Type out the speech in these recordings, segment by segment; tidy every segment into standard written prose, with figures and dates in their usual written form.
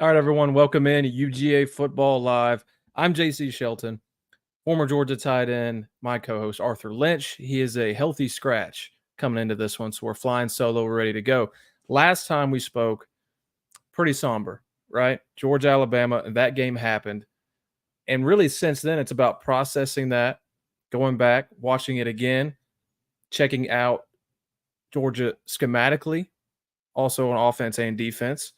All right, everyone, welcome in UGA Football Live. I'm JC Shelton, former Georgia tight end, my co-host Arthur Lynch. He is a healthy scratch coming into this one, so we're flying solo, we're ready to go. Last time we spoke, pretty somber, right? Georgia, Alabama, and that game happened. And really since then, it's about processing that, going back, watching it again, checking out Georgia schematically, also on offense and defense.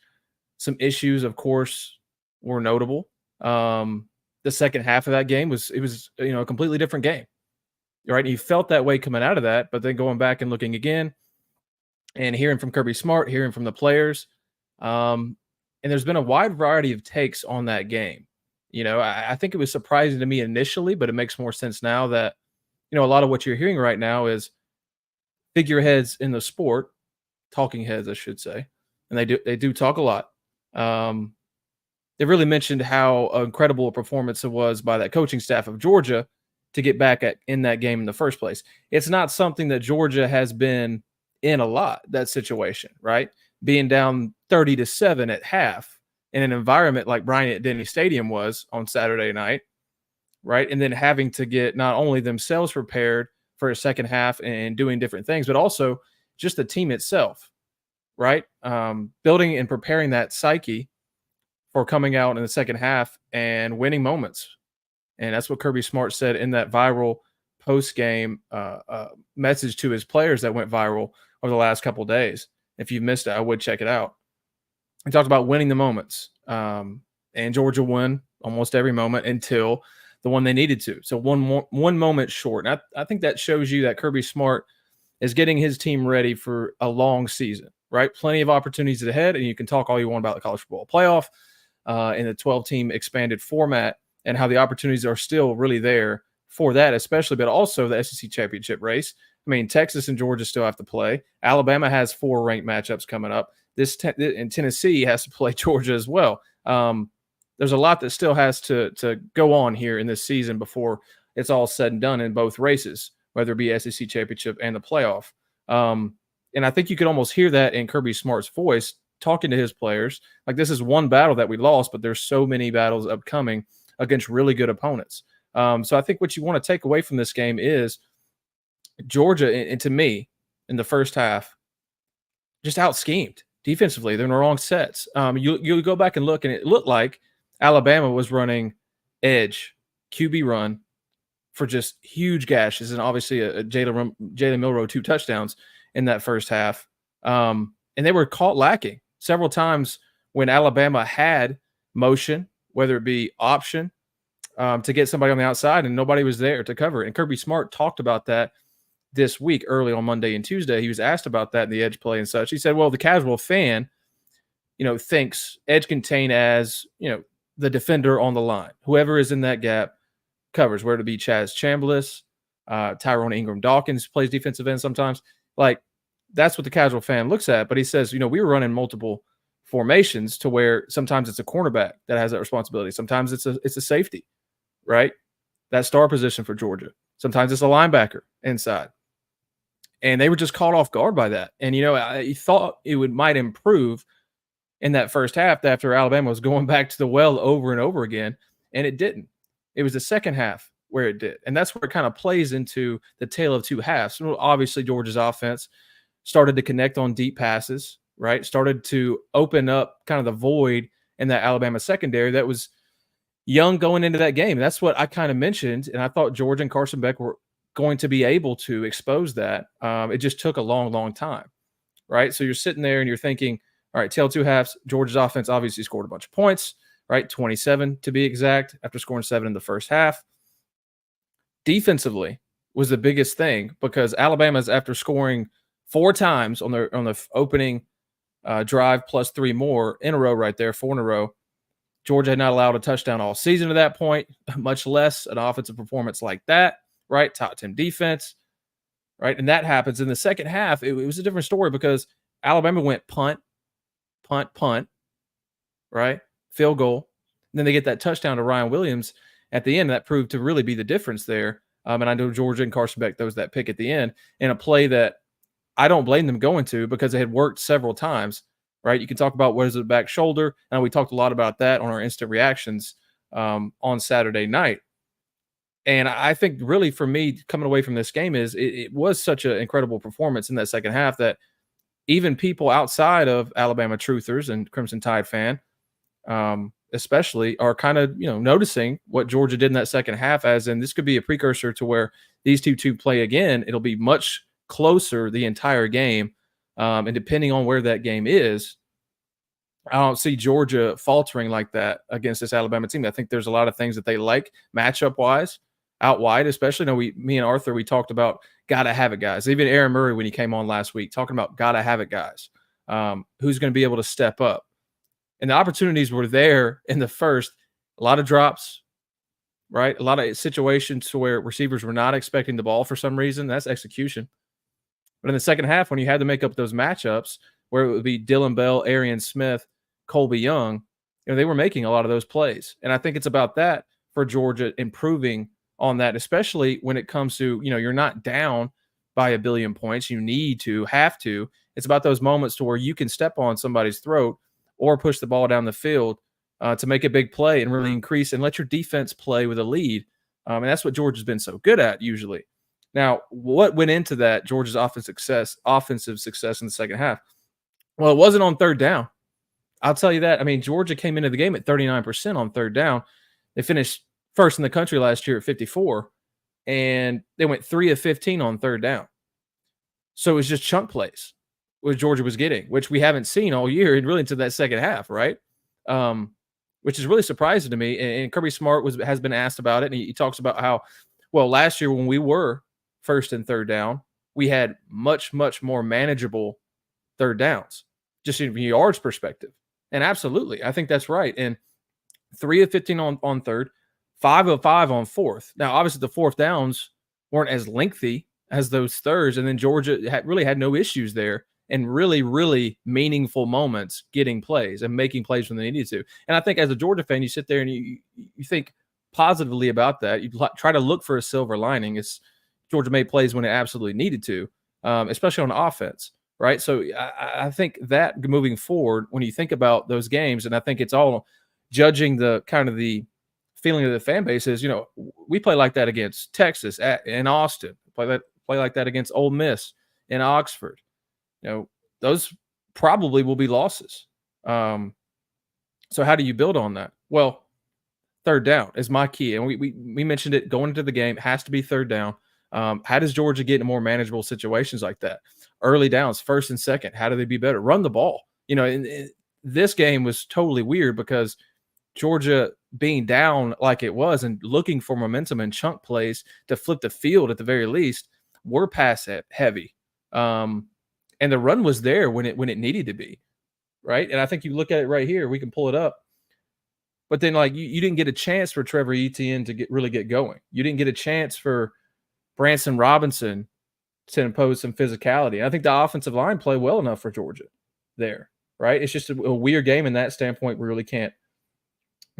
Some issues, of course, were notable. The second half of that game was a completely different game, right? And you felt that way coming out of that, but then going back and looking again and hearing from Kirby Smart, hearing from the players, and there's been a wide variety of takes on that game. I think it was surprising to me initially, but it makes more sense now that a lot of what you're hearing right now is figureheads in the sport, talking heads, I should say, and they do talk a lot. They really mentioned how incredible a performance it was by that coaching staff of Georgia to get back in that game in the first place. It's not something that Georgia has been in a lot, that situation, right? Being down 30-7 at half in an environment like Bryant-Denny Stadium was on Saturday night, right? And then having to get not only themselves prepared for a second half and doing different things, but also just the team itself, right? Building and preparing that psyche for coming out in the second half and winning moments. And that's what Kirby Smart said in that viral post-game message to his players that went viral over the last couple of days. If you've missed it, I would check it out. He talked about winning the moments. And Georgia won almost every moment until the one they needed to. So one moment short. And I think that shows you that Kirby Smart is getting his team ready for a long season, right? Plenty of opportunities ahead, and you can talk all you want about the college football playoff in the 12-team expanded format and how the opportunities are still really there for that, especially, but also the SEC championship race. I mean, Texas and Georgia still have to play. Alabama has 4 ranked matchups coming up. And Tennessee has to play Georgia as well. There's a lot that still has to go on here in this season before it's all said and done in both races, whether it be SEC championship and the playoff. And I think you could almost hear that in Kirby Smart's voice talking to his players. Like, this is one battle that we lost, but there's so many battles upcoming against really good opponents. So I think what you want to take away from this game is Georgia, and to me, in the first half, just out-schemed defensively. They're in the wrong sets. You go back and look, and it looked like Alabama was running edge, QB run for just huge gashes, and obviously a Jalen Milroe 2 touchdowns in that first half. And they were caught lacking several times when Alabama had motion, whether it be option to get somebody on the outside, and nobody was there to cover it. And Kirby Smart talked about that this week, early on Monday and Tuesday. He was asked about that in the edge play and such. He said, well, the casual fan, thinks edge contain as, the defender on the line. Whoever is in that gap covers, whether it be Chaz Chambliss, Tyrone Ingram Dawkins plays defensive end sometimes. Like, that's what the casual fan looks at. But he says, we were running multiple formations to where sometimes it's a cornerback that has that responsibility. Sometimes it's a safety, right? That star position for Georgia. Sometimes it's a linebacker inside. And they were just caught off guard by that. And, I thought it might improve in that first half after Alabama was going back to the well over and over again, and it didn't. It was the second half where it did. And that's where it kind of plays into the tale of two halves. So obviously, Georgia's offense started to connect on deep passes, right? Started to open up kind of the void in that Alabama secondary that was young going into that game. That's what I kind of mentioned, and I thought Georgia and Carson Beck were going to be able to expose that. It just took a long, long time, right? So you're sitting there and you're thinking, all right, tail two halves, Georgia's offense obviously scored a bunch of points, right? 27 to be exact, after scoring 7 in the first half. Defensively was the biggest thing because Alabama's, after scoring 4 times on the opening drive plus 3 more in a row right there, 4 in a row, Georgia had not allowed a touchdown all season to that point, much less an offensive performance like that, right? Top 10 defense, right? And that happens in the second half. It was a different story because Alabama went punt, right? Field goal. And then they get that touchdown to Ryan Williams at the end. That proved to really be the difference there. And I know Georgia and Carson Beck throws that pick at the end in a play that I don't blame them going to because it had worked several times. right? You can talk about what is the back shoulder, and we talked a lot about that on our instant reactions on Saturday night. And I think really for me coming away from this game is it was such an incredible performance in that second half that even people outside of Alabama truthers and Crimson Tide fan, especially, are kind of noticing what Georgia did in that second half. As in, this could be a precursor to where these two play again. It'll be much closer the entire game, and depending on where that game is, I don't see Georgia faltering like that against this Alabama team. I think there's a lot of things that they like matchup wise, out wide, especially. Me and Arthur, we talked about gotta have it, guys. Even Aaron Murray, when he came on last week, talking about gotta have it, guys. Who's going to be able to step up? And the opportunities were there in the first. A lot of drops, right? A lot of situations to where receivers were not expecting the ball for some reason. That's execution. But in the second half, when you had to make up those matchups, where it would be Dylan Bell, Arian Smith, Colby Young, they were making a lot of those plays. And I think it's about that for Georgia improving on that, especially when it comes to, you're not down by a billion points. You have to. It's about those moments to where you can step on somebody's throat or push the ball down the field to make a big play and really increase and let your defense play with a lead. And that's what Georgia's been so good at usually. Now, what went into that Georgia's offensive success in the second half? Well, it wasn't on third down. I'll tell you that. I mean, Georgia came into the game at 39% on third down. They finished first in the country last year at 54, and they went 3 of 15 on third down. So it was just chunk plays what Georgia was getting, which we haven't seen all year and really into that second half, right? Which is really surprising to me. And Kirby Smart has been asked about it, and he talks about how, well, last year when we were first and third down, we had much, much more manageable third downs, just from a yards perspective. And absolutely, I think that's right. And 3 of 15 on third, 5 of 5 on fourth. Now, obviously, the fourth downs weren't as lengthy as those thirds, and then Georgia really had no issues there, and really, really meaningful moments getting plays and making plays when they needed to. And I think as a Georgia fan, you sit there and you think positively about that. You try to look for a silver lining. It's Georgia made plays when it absolutely needed to, especially on offense. Right. So I think that moving forward, when you think about those games, and I think it's all judging the kind of the feeling of the fan base is, we play like that against Texas in Austin, play like that against Ole Miss in Oxford. Those probably will be losses. So how do you build on that? Well, third down is my key. And we mentioned it going into the game, it has to be third down. How does Georgia get into more manageable situations like that? Early downs, first and second, how do they be better? Run the ball. This game was totally weird because Georgia being down like it was and looking for momentum and chunk plays to flip the field at the very least, were pass heavy. And the run was there when it needed to be, right? And I think you look at it right here, we can pull it up. But then you didn't get a chance for Trevor Etienne to really get going. You didn't get a chance for Branson Robinson to impose some physicality. I think the offensive line played well enough for Georgia there, right? It's just a weird game in that standpoint. We really can't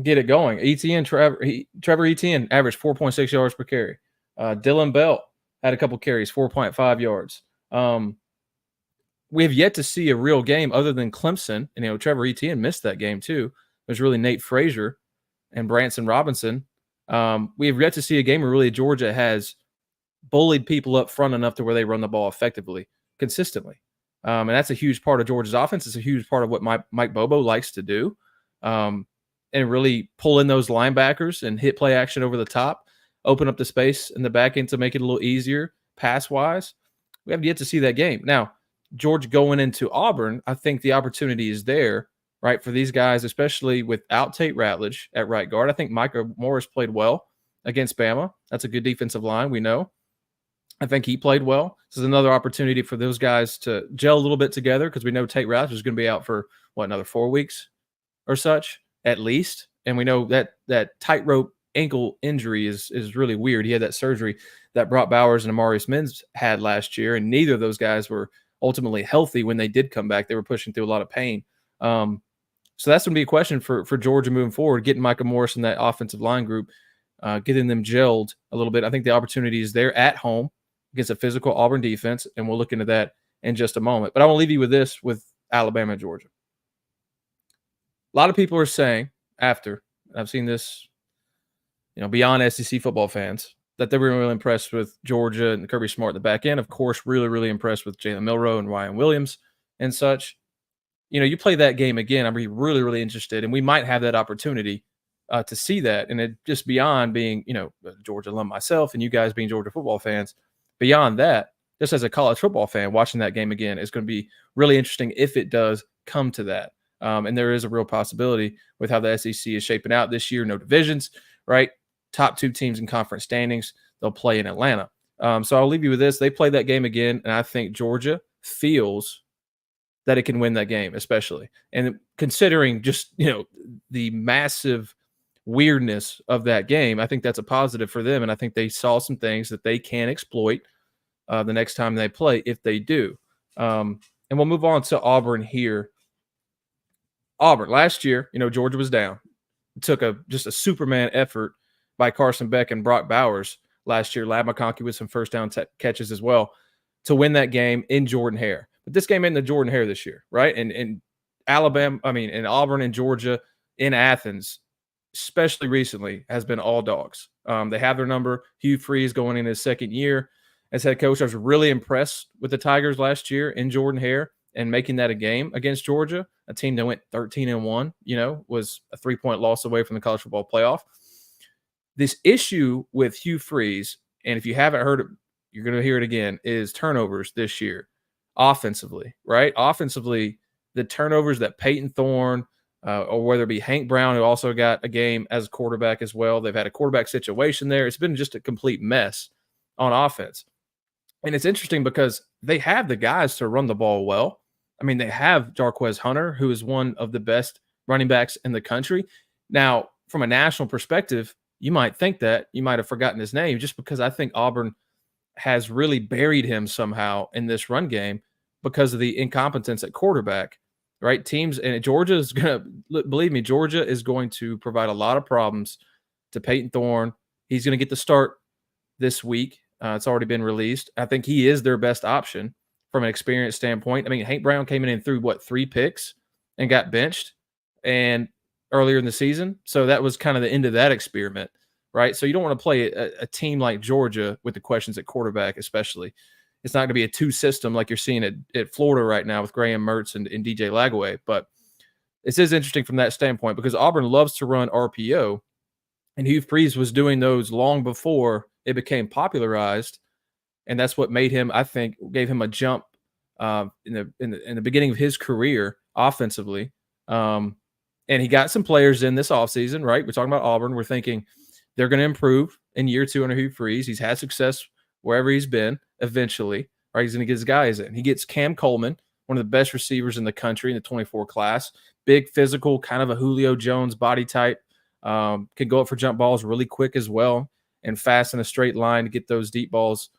get it going. Trevor Etienne averaged 4.6 yards per carry. Dylan Bell had a couple carries, 4.5 yards. We have yet to see a real game other than Clemson. And, Trevor Etienne missed that game too. It was really Nate Frazier and Branson Robinson. We have yet to see a game where really Georgia has bullied people up front enough to where they run the ball effectively, consistently. And that's a huge part of Georgia's offense. It's a huge part of what Mike Bobo likes to do, and really pull in those linebackers and hit play action over the top, open up the space in the back end to make it a little easier pass-wise. We have yet to see that game. Now, Georgia going into Auburn, I think the opportunity is there, right, for these guys, especially without Tate Ratledge at right guard. I think Micah Morris played well against Bama. That's a good defensive line, we know. I think he played well. This is another opportunity for those guys to gel a little bit together because we know Tate Ratledge is going to be out for, another 4 weeks or such at least. And we know that tightrope ankle injury is really weird. He had that surgery that Brock Bowers and Amarius Mims had last year, and neither of those guys were ultimately healthy when they did come back. They were pushing through a lot of pain. So that's going to be a question for Georgia moving forward, getting Micah Morris in that offensive line group, getting them gelled a little bit. I think the opportunity is there at home against a physical Auburn defense, and we'll look into that in just a moment. But I want to leave you with this with Alabama and Georgia. A lot of people are saying after I've seen this, beyond SEC football fans, that they were really impressed with Georgia and Kirby Smart at the back end. Of course, really, really impressed with Jalen Milroe and Ryan Williams and such. You play that game again, I'm really, really interested, and we might have that opportunity to see that. And it just beyond being, a Georgia alum myself and you guys being Georgia football fans, beyond that, just as a college football fan, watching that game again is going to be really interesting if it does come to that. And there is a real possibility with how the SEC is shaping out this year. No divisions, right? Top two teams in conference standings. They'll play in Atlanta. So I'll leave you with this. They play that game again, and I think Georgia feels that it can win that game, especially. And considering just, the massive weirdness of that game, I think that's a positive for them. And I think they saw some things that they can exploit the next time they play if they do. And we'll move on to Auburn here. Auburn, last year, Georgia was down. It took just a Superman effort by Carson Beck and Brock Bowers last year. Lab McConkey with some first down catches as well to win that game in Jordan-Hare. But this game ain't the Jordan-Hare this year, right? And Alabama, in Auburn and Georgia in Athens, especially recently, has been all dogs. They have their number. Hugh Freeze going in his second year as head coach. I was really impressed with the Tigers last year in Jordan-Hare and making that a game against Georgia, a team that went 13-1, was a 3-point loss away from the college football playoff. This issue with Hugh Freeze, and if you haven't heard it, you're going to hear it again, is turnovers this year offensively, right? Offensively, the turnovers that Peyton Thorne, or whether it be Hank Brown, who also got a game as a quarterback as well. They've had a quarterback situation there. It's been just a complete mess on offense. And it's interesting because they have the guys to run the ball well. They have Jarquez Hunter, who is one of the best running backs in the country. Now, from a national perspective, you might think that. You might have forgotten his name just because I think Auburn has really buried him somehow in this run game because of the incompetence at quarterback, right? Teams, and Georgia is going to, believe me, Georgia is going to provide a lot of problems to Peyton Thorne. He's going to get the start this week. It's already been released. I think he is their best option from an experience standpoint. Hank Brown came in and threw, 3 picks and got benched and earlier in the season. So that was kind of the end of that experiment, right? So you don't want to play a team like Georgia with the questions at quarterback, especially. It's not going to be a 2 system like you're seeing at Florida right now with Graham Mertz and DJ Lagway. But this is interesting from that standpoint because Auburn loves to run RPO, and Hugh Freeze was doing those long before it became popularized. And that's what made him, I think, gave him a jump in the beginning of his career offensively. And he got some players in this offseason, right? We're talking about Auburn. We're thinking they're going to improve in year 2 under Hugh Freeze. He's had success wherever he's been eventually, right? He's going to get his guys in. He gets Cam Coleman, one of the best receivers in the country in the 24 class. Big, physical, kind of a Julio Jones body type. Can go up for jump balls really quick as well and fast in a straight line to get those deep balls.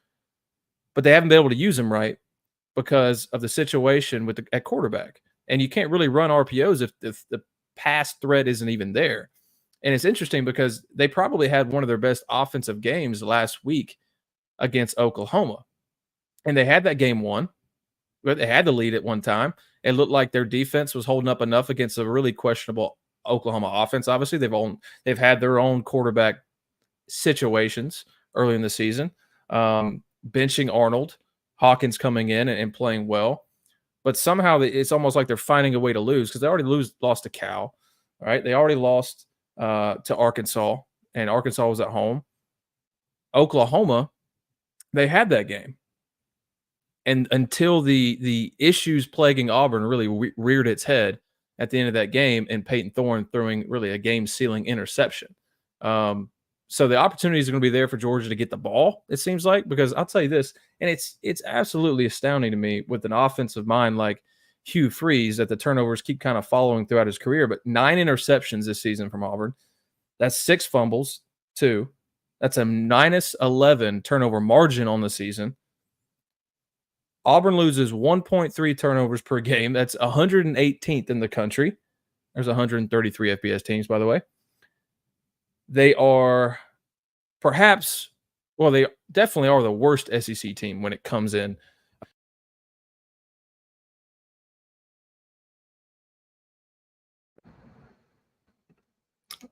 But they haven't been able to use him right because of the situation at quarterback. And you can't really run RPOs if the pass threat isn't even there. And it's interesting because they probably had one of their best offensive games last week against Oklahoma. And they had that game won, but they had the lead at one time. It looked like their defense was holding up enough against a really questionable Oklahoma offense. Obviously, they've had their own quarterback situations early in the season. Benching Arnold, Hawkins coming in and playing well. But somehow it's almost like they're finding a way to lose because they already lost to Cal. All right. They already lost to Arkansas, and Arkansas was at home. Oklahoma, they had that game. And until the issues plaguing Auburn really reared its head at the end of that game and Peyton Thorne throwing really a game-sealing interception. So the opportunities are going to be there for Georgia to get the ball, it seems like, because I'll tell you this, and it's absolutely astounding to me with an offensive mind like Hugh Freeze that the turnovers keep kind of following throughout his career, but 9 interceptions this season from Auburn. That's 6 fumbles, 2. That's a -11 turnover margin on the season. Auburn loses 1.3 turnovers per game. That's 118th in the country. There's 133 FBS teams, by the way. They are they definitely are the worst SEC team when it comes in.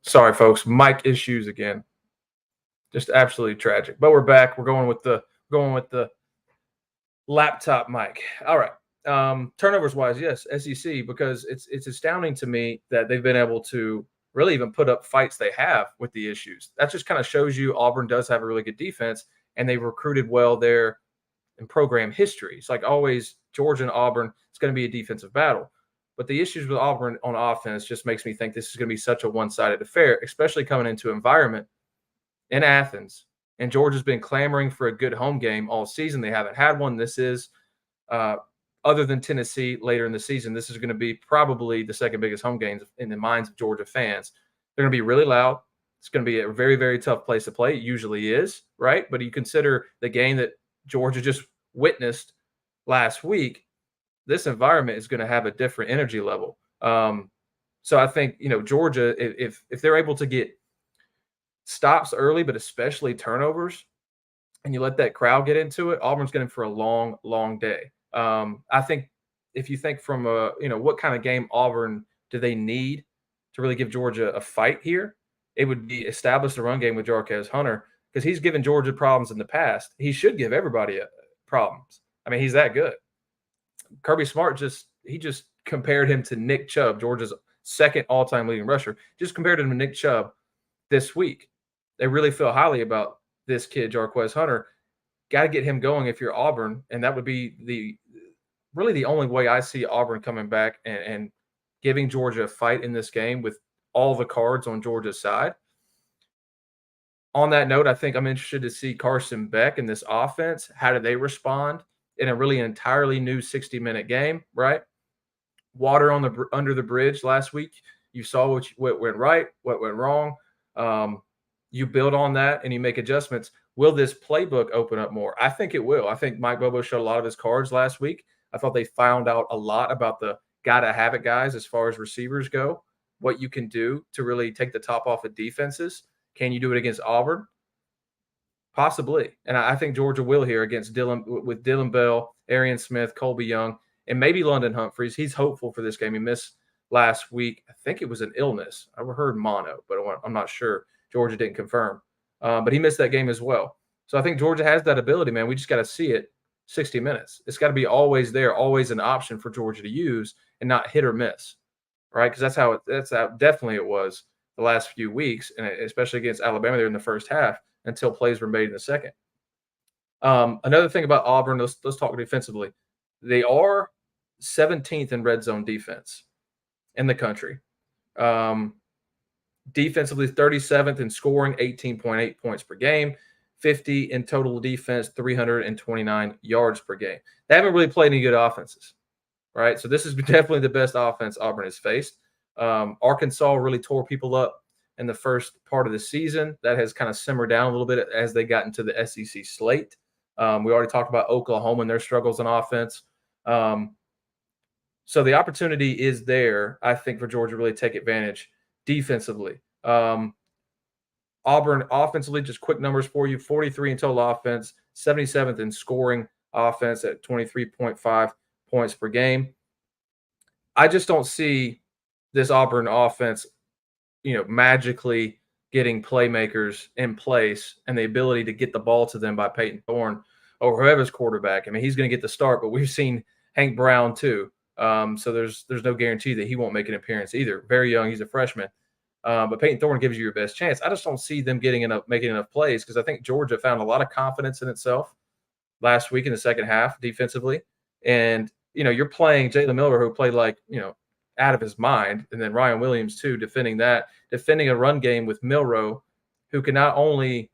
Sorry, folks. Mic issues again. Just absolutely tragic. But we're back. We're going with the laptop mic. All right. Turnovers wise, yes, SEC, because it's astounding to me that they've been able to really even put up fights they have with the issues. That just kind of shows you Auburn does have a really good defense, and they recruited well there in program history. It's like always Georgia and Auburn, it's going to be a defensive battle. But the issues with Auburn on offense just makes me think this is going to be such a one-sided affair, especially coming into an environment in Athens. And Georgia's been clamoring for a good home game all season. They haven't had one. This is, uh, other than Tennessee later in the season, this is going to be probably the second biggest home game in the minds of Georgia fans. They're going to be really loud. It's going to be a very, very tough place to play. It usually is, right? But you consider the game that Georgia just witnessed last week, this environment is going to have a different energy level. So I think, Georgia, if they're able to get stops early, but especially turnovers, and you let that crowd get into it, Auburn's going for a long, long day. I think if you think from what kind of game Auburn do they need to really give Georgia a fight here, it would be establish the run game with Jarquez Hunter, because he's given Georgia problems in the past. He should give everybody problems. I mean, he's that good. Kirby Smart just compared him to Nick Chubb, Georgia's second all-time leading rusher. Just compared him to Nick Chubb this week. They really feel highly about this kid, Jarquez Hunter. Got to get him going if you're Auburn, and that would be really the only way I see Auburn coming back and giving Georgia a fight in this game with all the cards on Georgia's side. On that note, I think I'm interested to see Carson Beck in this offense. How do they respond in a really entirely new 60-minute game, right? Water under the bridge last week. You saw what went right, what went wrong. You build on that and you make adjustments. Will this playbook open up more? I think it will. I think Mike Bobo showed a lot of his cards last week. I thought they found out a lot about the gotta have it guys as far as receivers go, what you can do to really take the top off of defenses. Can you do it against Auburn? Possibly. And I think Georgia will here against Dylan Bell, Arian Smith, Colby Young, and maybe London Humphreys. He's hopeful for this game. He missed last week. I think it was an illness. I heard mono, but I'm not sure. Georgia didn't confirm. But he missed that game as well. So I think Georgia has that ability, man. We just got to see it 60 minutes. It's got to be always there, always an option for Georgia to use and not hit or miss, right? Because that's how definitely it was the last few weeks, and especially against Alabama there in the first half until plays were made in the second. Another thing about Auburn, let's talk defensively. They are 17th in red zone defense in the country. Defensively, 37th in scoring, 18.8 points per game, 50 in total defense, 329 yards per game. They haven't really played any good offenses, right? So this is definitely the best offense Auburn has faced. Arkansas really tore people up in the first part of the season. That has kind of simmered down a little bit as they got into the SEC slate. We already talked about Oklahoma and their struggles on offense. So the opportunity is there, I think, for Georgia to really take advantage defensively. Auburn offensively, just quick numbers for you: 43 in total offense, 77th in scoring offense at 23.5 points per game. I just don't see this Auburn offense, magically getting playmakers in place and the ability to get the ball to them by Peyton Thorne or whoever's quarterback. I mean, he's going to get the start, but we've seen Hank Brown too. So there's no guarantee that he won't make an appearance either. Very young, he's a freshman. But Peyton Thorne gives you your best chance. I just don't see them making enough plays, because I think Georgia found a lot of confidence in itself last week in the second half defensively. And, you're playing Jalen Miller, who played out of his mind, and then Ryan Williams too, defending a run game with Milroe, who can not only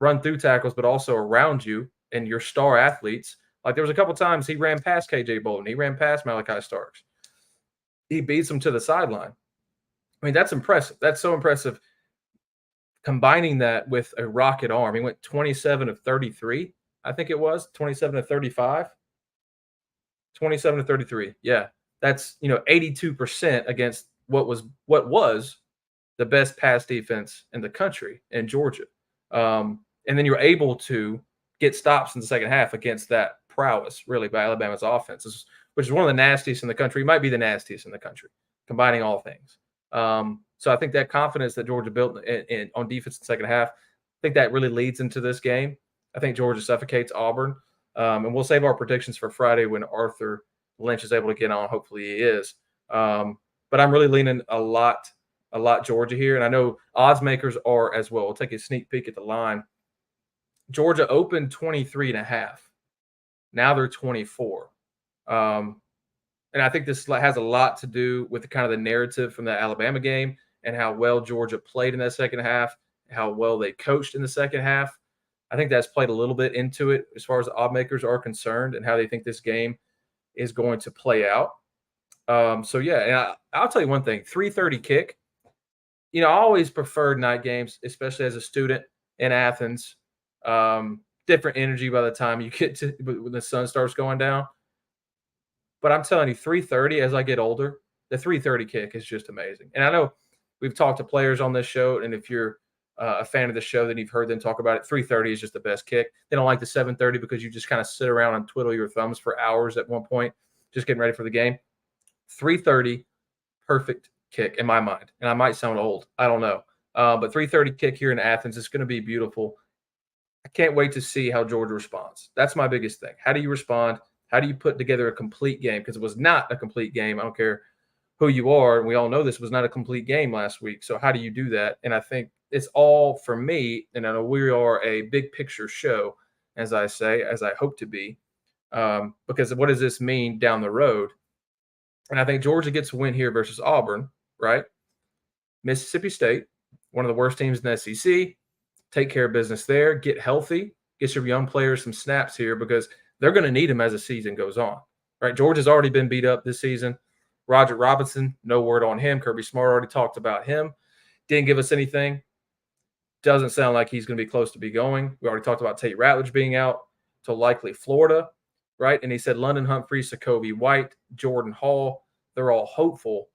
run through tackles but also around you and your star athletes. Like, there was a couple times he ran past KJ Bolden, he ran past Malachi Starks, he beats him to the sideline. I mean, that's impressive. That's so impressive. Combining that with a rocket arm, he went 27 of 33, I think it was 27 of 35, 27 to 33. Yeah. That's 82% against what was the best pass defense in the country in Georgia. And then you're able to get stops in the second half against that prowess, really, by Alabama's offense, which is one of the nastiest in the country. It might be the nastiest in the country, combining all things. So I think that confidence that Georgia built on defense in the second half, I think that really leads into this game. I think Georgia suffocates Auburn. And we'll save our predictions for Friday when Arthur Lynch is able to get on. Hopefully he is. But I'm really leaning a lot Georgia here. And I know odds makers are as well. We'll take a sneak peek at the line. Georgia opened 23.5. Now they're 24. And I think this has a lot to do with the kind of the narrative from the Alabama game and how well Georgia played in that second half, how well they coached in the second half. I think that's played a little bit into it as far as the odd makers are concerned and how they think this game is going to play out. So yeah, and I'll tell you one thing: 3:30 kick. I always preferred night games, especially as a student in Athens. Different energy by the time you get to when the sun starts going down. But I'm telling you, 3:30 as I get older, the 3:30 kick is just amazing. And I know we've talked to players on this show, and if you're a fan of the show, then you've heard them talk about it. 3:30 is just the best kick. They don't like the 7:30 because you just kind of sit around and twiddle your thumbs for hours at one point, just getting ready for the game. 3:30, perfect kick in my mind. And I might sound old. I don't know. But 3:30 kick here in Athens is going to be beautiful. I can't wait to see how Georgia responds. That's my biggest thing. How do you respond? How do you put together a complete game? Because it was not a complete game. I don't care who you are. And we all know this was not a complete game last week. So how do you do that? And I think it's all for me. And I know we are a big picture show, as I say, as I hope to be. Because what does this mean down the road? And I think Georgia gets a win here versus Auburn, right? Mississippi State, one of the worst teams in the SEC. Take care of business there. Get healthy. Get your young players some snaps here because they're going to need them as the season goes on, right? Georgia's already been beat up this season. Roger Robinson, no word on him. Kirby Smart already talked about him. Didn't give us anything. Doesn't sound like he's going to be close to be going. We already talked about Tate Ratledge being out to likely Florida, right? And he said London Humphrey, Jacoby White, Jordan Hall, they're all hopeful.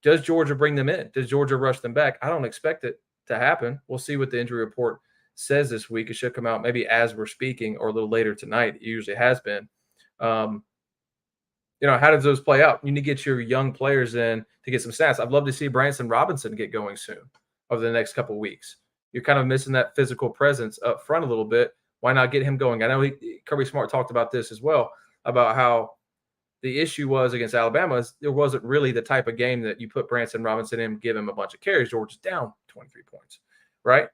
Does Georgia bring them in? Does Georgia rush them back? I don't expect it to happen. We'll see what the injury report says this week. It should come out maybe as we're speaking or a little later tonight. It usually has been. How does those play out? You need to get your young players in to get some stats. I'd love to see Branson Robinson get going soon over the next couple of weeks. You're kind of missing that physical presence up front a little bit. Why not get him going? I know Kirby Smart talked about this as well, about how the issue was against Alabama is there wasn't really the type of game that you put Branson Robinson in, give him a bunch of carries. Georgia's down 23 points, right?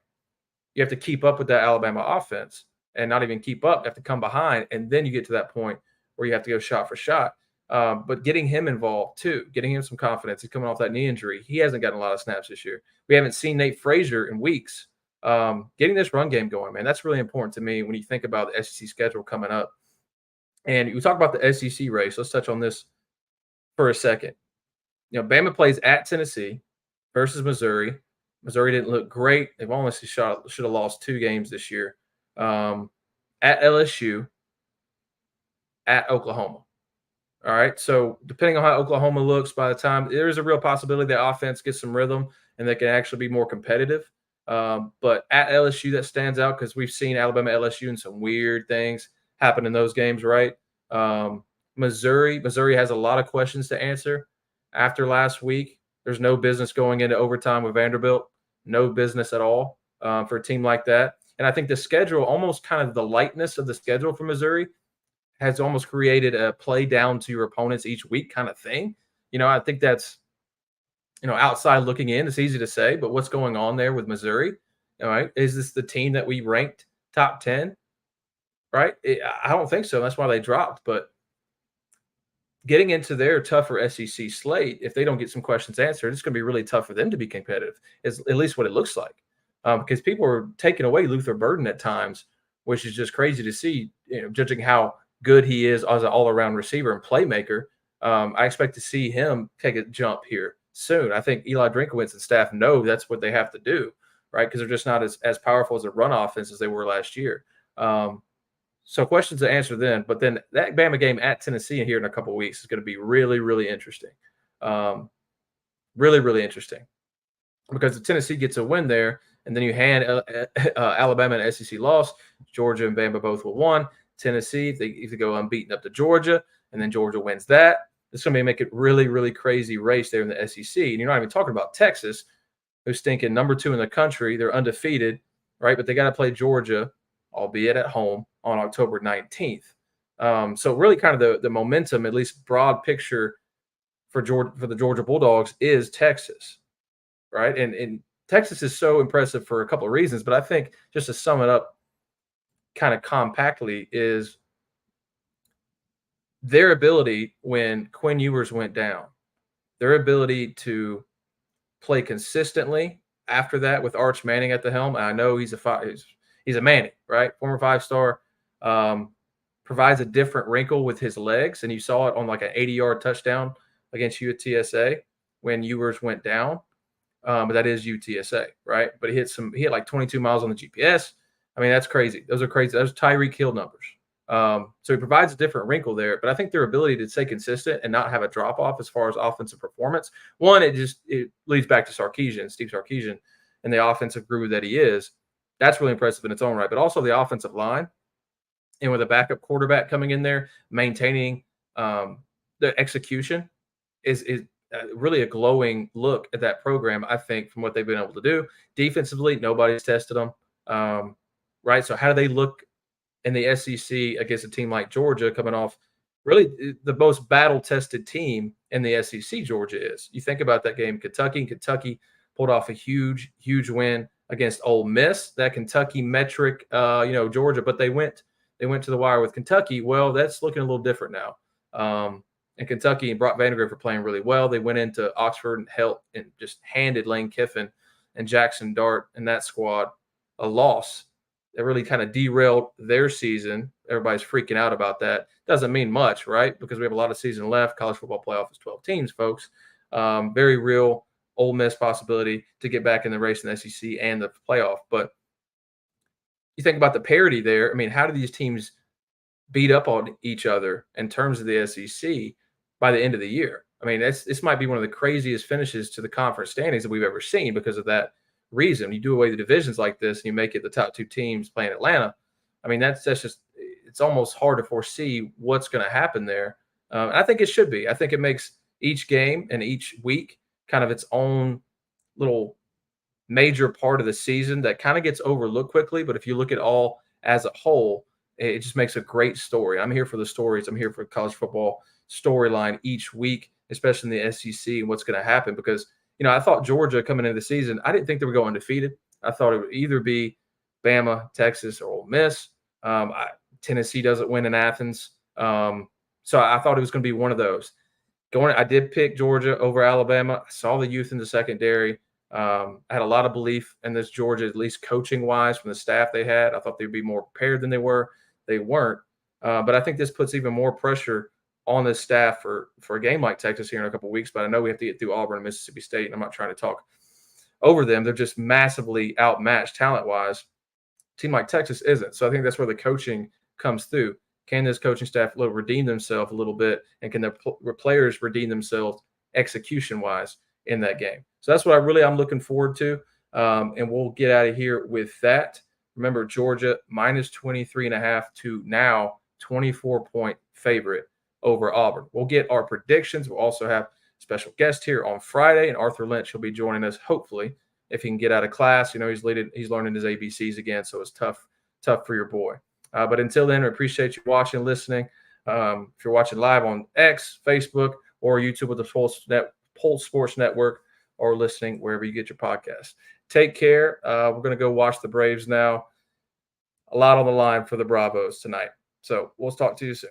You have to keep up with that Alabama offense and not even keep up. You have to come behind, and then you get to that point where you have to go shot for shot. But getting him involved too, getting him some confidence. He's coming off that knee injury. He hasn't gotten a lot of snaps this year. We haven't seen Nate Frazier in weeks. Getting this run game going, man, that's really important to me when you think about the SEC schedule coming up. And we talk about the SEC race. Let's touch on this for a second. Bama plays at Tennessee versus Missouri. Missouri didn't look great. They've almost should have lost 2 games this year. At LSU, at Oklahoma. All right. So depending on how Oklahoma looks by the time, there is a real possibility that offense gets some rhythm and they can actually be more competitive. But at LSU, that stands out because we've seen Alabama, LSU, and some weird things happen in those games, right? Missouri has a lot of questions to answer after last week. There's no business going into overtime with Vanderbilt, no business at all for a team like that. And I think the schedule, almost kind of the lightness of the schedule for Missouri, has almost created a play down to your opponents each week kind of thing. I think that's, outside looking in, it's easy to say, but what's going on there with Missouri? All right. Is this the team that we ranked top 10? Right? I don't think so. That's why they dropped. But getting into their tougher SEC slate, if they don't get some questions answered, it's going to be really tough for them to be competitive, is at least what it looks like. Because people are taking away Luther Burden at times, which is just crazy to see, judging how good he is as an all-around receiver and playmaker. I expect to see him take a jump here soon. I think Eli Drinkowitz and staff know that's what they have to do, right? Because they're just not as powerful as a run offense as they were last year. So questions to answer then. But then that Bama game at Tennessee here in a couple of weeks is going to be really, really interesting. Really, really interesting. Because if Tennessee gets a win there, and then you hand Alabama an SEC loss, Georgia and Bama both will won. Tennessee, if they go unbeaten up to Georgia, and then Georgia wins that, it's going to make it really, really crazy race there in the SEC. And you're not even talking about Texas, who's stinking number 2 in the country. They're undefeated, right? But they got to play Georgia, albeit at home, on October 19th. So really kind of the momentum, at least broad picture for the Georgia Bulldogs is Texas, right? And Texas is so impressive for a couple of reasons, but I think just to sum it up kind of compactly is their ability when Quinn Ewers went down, their ability to play consistently after that with Arch Manning at the helm. And I know he's a Manning, right? Former 5-star, provides a different wrinkle with his legs, and you saw it on like an 80-yard touchdown against UTSA when Ewers went down. But that is UTSA, right? But he hit like 22 miles on the GPS. I mean, that's crazy. Those are crazy. Those Tyreek Hill numbers. So he provides a different wrinkle there, but I think their ability to stay consistent and not have a drop off as far as offensive performance. One, it leads back to Steve Sarkisian, and the offensive guru that he is. That's really impressive in its own right, but also the offensive line, and with a backup quarterback coming in there, maintaining the execution is really a glowing look at that program, I think, from what they've been able to do. Defensively, nobody's tested them, right? So how do they look in the SEC against a team like Georgia coming off really the most battle-tested team in the SEC? Georgia is. You think about that game, Kentucky pulled off a huge, huge win against Ole Miss. That Kentucky metric, Georgia, but they went to the wire with Kentucky. Well, that's looking a little different now. And Kentucky and Brock Vandagriff are playing really well. They went into Oxford and just handed Lane Kiffin and Jackson Dart and that squad a loss. That really kind of derailed their season. Everybody's freaking out about that. Doesn't mean much, right? Because we have a lot of season left. College football playoff is 12 teams, folks. Very real Ole Miss possibility to get back in the race in the SEC and the playoff. But you think about the parity there. I mean, how do these teams beat up on each other in terms of the SEC by the end of the year? I mean, this might be one of the craziest finishes to the conference standings that we've ever seen because of that reason. You do away the divisions like this and you make it the top 2 teams playing Atlanta. I mean, that's just, it's almost hard to foresee what's going to happen there. I think it should be. I think it makes each game and each week kind of its own little major part of the season that kind of gets overlooked quickly. But if you look at all as a whole, it just makes a great story. I'm here for the stories. I'm here for college football storyline each week, especially in the SEC and what's going to happen. Because, I thought Georgia coming into the season, I didn't think they would go undefeated. I thought it would either be Bama, Texas, or Ole Miss. Tennessee doesn't win in Athens. So I thought it was going to be one of those. I did pick Georgia over Alabama. I saw the youth in the secondary. I had a lot of belief in this Georgia, at least coaching-wise, from the staff they had. I thought they'd be more prepared than they were. They weren't. But I think this puts even more pressure on this staff for a game like Texas here in a couple of weeks. But I know we have to get through Auburn and Mississippi State, and I'm not trying to talk over them. They're just massively outmatched talent-wise. A team like Texas isn't. So I think that's where the coaching comes through. Can this coaching staff redeem themselves a little bit, and can their players redeem themselves execution-wise in that game? So that's what I'm looking forward to. And we'll get out of here with that. Remember, Georgia minus 23.5 to now 24-point favorite over Auburn. We'll get our predictions. We'll also have a special guest here on Friday, and Arthur Lynch will be joining us, hopefully, if he can get out of class. He's learning his ABCs again, so it's tough for your boy. But until then, we appreciate you watching and listening. If you're watching live on X, Facebook, or YouTube with the Pulse Sports Network, or listening wherever you get your podcasts. Take care. We're going to go watch the Braves now. A lot on the line for the Bravos tonight. So we'll talk to you soon.